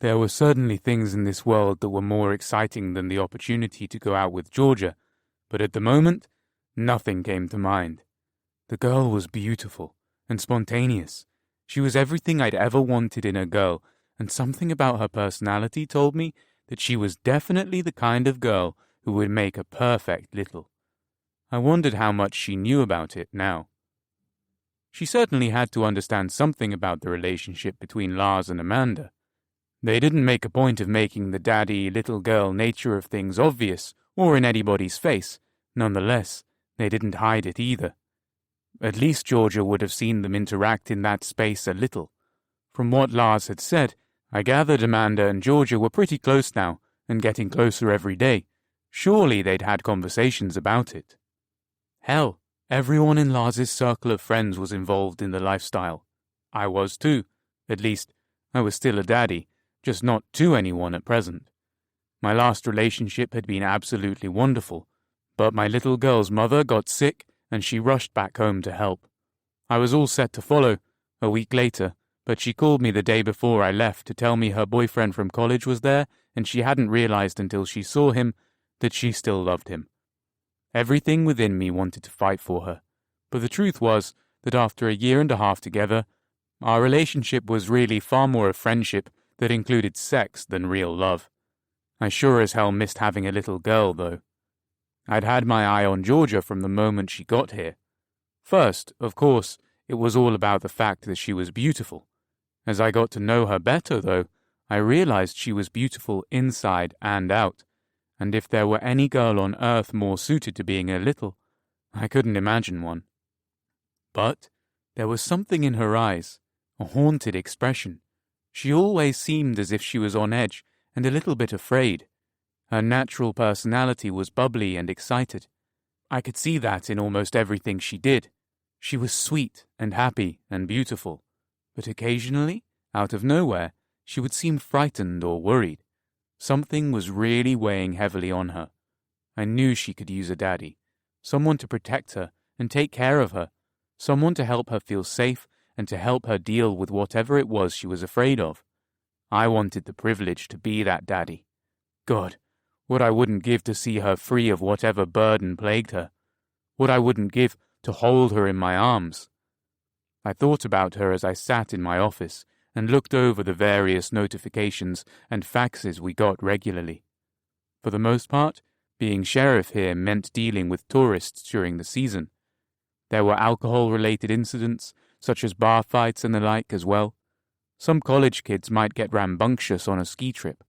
There were certainly things in this world that were more exciting than the opportunity to go out with Georgia, but at the moment, nothing came to mind. The girl was beautiful and spontaneous. She was everything I'd ever wanted in a girl, and something about her personality told me that she was definitely the kind of girl who would make a perfect little. I wondered how much she knew about it now. She certainly had to understand something about the relationship between Lars and Amanda. They didn't make a point of making the daddy, little girl nature of things obvious or in anybody's face. Nonetheless, they didn't hide it either. At least Georgia would have seen them interact in that space a little. From what Lars had said, I gathered Amanda and Georgia were pretty close now and getting closer every day. Surely they'd had conversations about it. Hell, everyone in Lars's circle of friends was involved in the lifestyle. I was too. At least, I was still a daddy, just not to anyone at present. My last relationship had been absolutely wonderful, but my little girl's mother got sick and she rushed back home to help. I was all set to follow a week later, but she called me the day before I left to tell me her boyfriend from college was there and she hadn't realized until she saw him that she still loved him. Everything within me wanted to fight for her, but the truth was that after a year and a half together, our relationship was really far more a friendship that included sex than real love. I sure as hell missed having a little girl, though. I'd had my eye on Georgia from the moment she got here. First, of course, it was all about the fact that she was beautiful. As I got to know her better, though, I realized she was beautiful inside and out, and if there were any girl on earth more suited to being a little, I couldn't imagine one. But there was something in her eyes, a haunted expression. She always seemed as if she was on edge and a little bit afraid. Her natural personality was bubbly and excited. I could see that in almost everything she did. She was sweet and happy and beautiful, but occasionally, out of nowhere, she would seem frightened or worried. Something was really weighing heavily on her. I knew she could use a daddy, someone to protect her and take care of her, someone to help her feel safe and to help her deal with whatever it was she was afraid of. I wanted the privilege to be that daddy. God, what I wouldn't give to see her free of whatever burden plagued her. What I wouldn't give to hold her in my arms. I thought about her as I sat in my office and looked over the various notifications and faxes we got regularly. For the most part, being sheriff here meant dealing with tourists during the season. There were alcohol-related incidents, such as bar fights and the like as well. Some college kids might get rambunctious on a ski trip.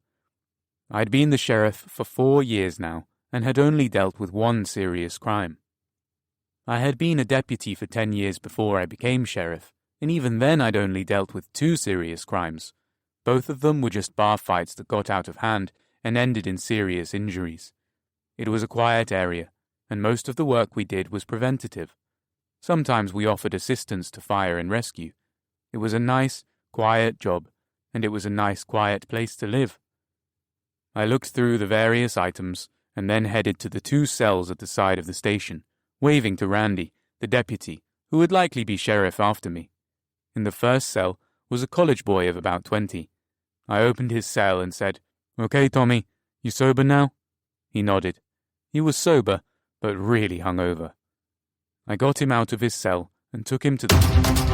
I'd been the sheriff for 4 years now and had only dealt with one serious crime. I had been a deputy for 10 years before I became sheriff, and even then I'd only dealt with 2 serious crimes. Both of them were just bar fights that got out of hand and ended in serious injuries. It was a quiet area, and most of the work we did was preventative. Sometimes we offered assistance to fire and rescue. It was a nice, quiet job, and it was a nice, quiet place to live. I looked through the various items and then headed to the 2 cells at the side of the station, waving to Randy, the deputy, who would likely be sheriff after me. In the first cell was a college boy of about 20. I opened his cell and said, "Okay, Tommy, you sober now?" He nodded. He was sober, but really hungover. I got him out of his cell and took him to the...